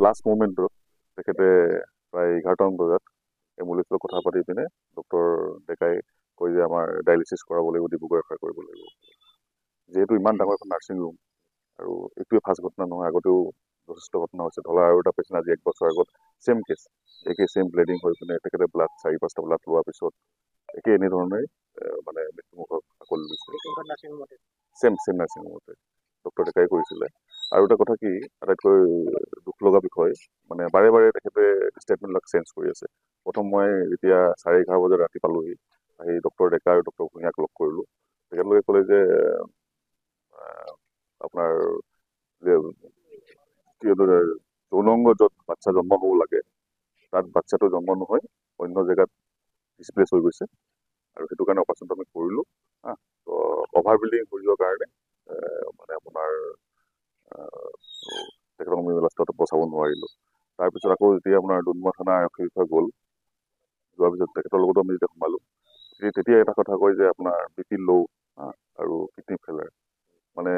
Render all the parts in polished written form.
Last মোমেণ্টত তেখেতে প্ৰায় 11টামান বজাত এম্বুলেন্সৰ কথা পাতি পিনে ডক্টৰ ডেকাই কয় যে আমাৰ ডায়েলিচিছ কৰাব লাগিব, ডিব্ৰুগড় ৰেফাৰ কৰিব লাগিব। যিহেতু ইমান ডাঙৰ এখন নাৰ্ছিং ৰুম আৰু এইটোৱে ফাৰ্ষ্ট ঘটনা নহয়, আগতেও যথেষ্ট ঘটনা হৈছে। ধলা আৰু এটা পেচেণ্ট আজি 1 বছৰ আগত ছেম কেছ, একে ছেম ব্লিডিং হৈ পিনে তেখেতে ব্লাড 4-5টা ব্লাড লোৱাৰ পিছত একে এনেধৰণে মানে মৃত্যুমুখত আকল লৈছে। ছেম নাৰ্ছিং ৰুমতে ডক্টৰ ডেকাই কৰিছিলে। আৰু এটা কথা কি, আটাইতকৈ দুখ লগা বিষয়, মানে বাৰে বাৰে তেখেতে ষ্টেটমেণ্টবিলাক চেঞ্জ কৰি আছে। প্ৰথম মই যেতিয়া 11:30 বজাত ৰাতি পালোহি, আহি ডক্টৰ ডেকা আৰু ডক্টৰ ভূঞাক লগ কৰিলোঁ। তেখেতলোকে ক'লে যে আপোনাৰ যৌনাংগ য'ত বাচ্ছা জন্ম হ'ব লাগে তাত বাচ্ছাটো জন্ম নহয়, অন্য জেগাত ডিছপ্লেচ হৈ গৈছে আৰু সেইটো কাৰণে অপাৰেশ্যনটো আমি কৰিলোঁ। তো অভাৰ বিল্ডিং হৈ যোৱাৰ কাৰণে মানে আপোনাৰ তেখেতক আমি লাষ্টত বচাব নোৱাৰিলোঁ। তাৰপিছত আকৌ যেতিয়া আপোনাৰ ডুমডুমা থানা আৰক্ষী বিষয়া গ'ল, যোৱাৰ পিছত তেখেতৰ লগতো আমি যেতিয়া সোমালোঁ, তেতিয়া এটা কথা কয় যে আপোনাৰ BP ল' আৰু কিডনি ফেইলাৰ। মানে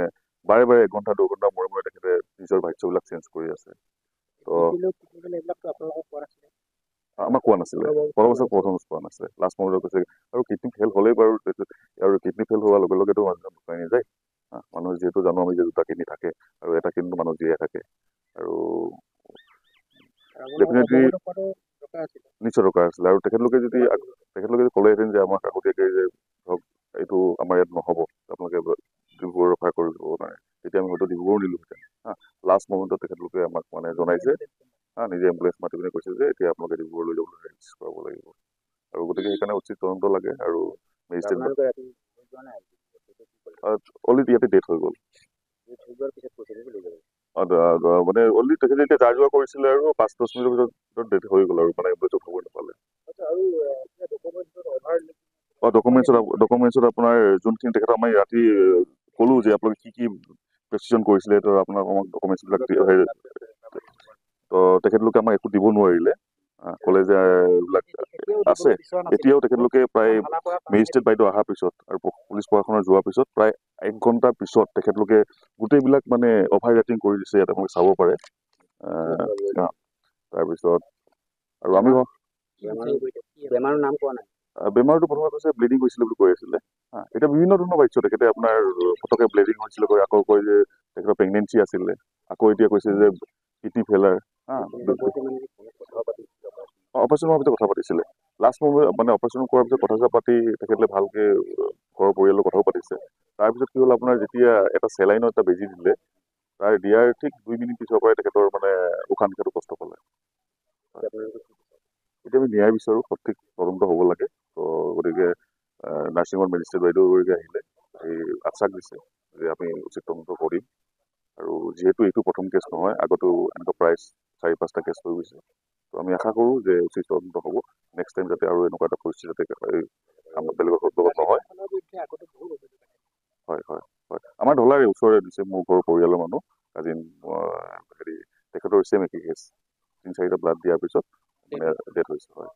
বাৰে বাৰে 1 ঘণ্টা 2 ঘণ্টা মূৰে মূৰে তেখেতে নিজৰ ভাষ্যবিলাক চেঞ্জ কৰি আছে। তো আমাক কোৱা নাছিলে, প্ৰথম কোৱা নাছিলে, লাষ্ট মমেণ্টত কৈছে। আৰু কিডনি ফেইল হ'লেই বাৰু, আৰু কিডনি ফেইল হোৱাৰ লগে লগেতো মানুহজন ঢুকাই নাযায়। মানুহ যিহেতু জানো আমি যে 2টা কিডনি থাকে আৰু এটা কিডনি মানুহ জীয়াই থাকে। আৰু ডেফিনেটলি নিশ্চয় দৰকাৰ আছিলে। আৰু তেখেতলোকে যদি ক'লেহেঁতেন যে আমাক আগতীয়াকৈ যে ধৰক এইটো আমাৰ ইয়াত নহ'ব, আপোনালোকে ডিব্ৰুগড় ৰেফাৰ কৰিব নোৱাৰে, তেতিয়া আমি হয়তো ডিব্ৰুগড় নিলোহেঁতেন। লাষ্ট মমেণ্টত তেখেতলোকে আমাক মানে জনাইছে, নিজে এম্বুলেন্স মাতি পিনে কৈছে যে এতিয়া আপোনালোকে ডিব্ৰুগড় লৈ যাবলৈ ৰেজিষ্টাৰ কৰাব লাগিব। আৰু গতিকে সেইকাৰণে উচিত তদন্ত লাগে। আৰু অলৰেডি ইয়াতে ডেথ হৈ গ'ল। মানে অলৰেডি তেখেতে এতিয়া যা যোৱা কৰিছিলে আৰু 5-10 মিনিটৰ ভিতৰত ডেথ হৈ গ'ল আৰু মানে এম্বুলেন্সত খবৰ নাপালে। ডকুমেণ্টছত আপোনাৰ যোনখিনি তেখেতক আমি ৰাতি ক'লো যে আপোনালোকে কি কি প্ৰেচিজন কৰিছিলে, তো আপোনাক আমাক ডকুমেণ্টছবিলাক তো তেখেতলোকে আমাক একো দিব নোৱাৰিলে। ক'লে যে এইবিলাক আছে। এতিয়াও তেখেতলোকে প্ৰায় মেজিষ্ট্ৰেট বাইদেউ অহাৰ পিছত আৰু পুলিচ প্ৰশাসনৰ যোৱাৰ পিছত প্ৰায় 1 ঘণ্টাৰ পিছত তেখেতলোকে গোটেইবিলাক মানে অভাৰ ৰেটিং কৰি দিছে, ইয়াত আপোনালোকে চাব পাৰে। তাৰপিছত আৰু আমি বেমাৰটো প্ৰথমে কৈছে ব্লিডিং হৈছিলে বুলি কৈ আছিলে। এতিয়া বিভিন্ন ধৰণৰ ভাষ্য, তেখেতে আপোনাৰ ফটকে ব্লিডিং হৈছিলে কৈ আকৌ কয় যে তেখেতৰ প্ৰেগনেঞ্চি আছিলে, আকৌ এতিয়া কৈছে যে কিডনি ফেইলাৰ। অপাৰেশ্যন হোৱাৰ পিছত কথা পাতিছিলে। লাষ্ট মানে অপাৰেশ্যন কৰাৰ পিছত কথা পাতি তেখেতে ভালকে ঘৰৰ পৰিয়ালৰ কথাও পাতিছে। তাৰপিছত কি হ'ল, আপোনাৰ যেতিয়া এটা চেলাইনৰ এটা বেজি দিলে, তাৰ দিয়াৰ ঠিক 2 মিনিট পিছৰ পৰাই তেখেতৰ মানে উশাহ নিশাহটো কষ্ট পালে। এতিয়া আমি ন্যায় বিচাৰোঁ, সঠিক তদন্ত হ'ব লাগে। তো গতিকে নাৰ্ছিঙৰ মেজিষ্ট্ৰেট বাইদেউগৰাকী আহিলে, এই আশ্বাস দিছে যে আমি উচিত তদন্ত কৰিম। আৰু যিহেতু এইটো প্ৰথম কেছ নহয়, আগতো এনেকুৱা প্ৰায় 4-5টা কেছ হৈ গৈছে। তো আমি আশা কৰোঁ যে উচিত তদন্ত হ'ব। নেক্সট টাইম যাতে আৰু এনেকুৱা এটা পৰিস্থিতি যাতে বেলেগৰ লগত নহয়। হয়। আমাৰ ঢলাৰে ওচৰৰে দিছে, মোৰ ঘৰৰ পৰিয়ালৰ মানুহ কাজিন। তেখেতৰ ছেম একেই কেছ, 3-4টা ব্লাড দিয়াৰ পিছত মানে ডেথ হৈছে। হয়।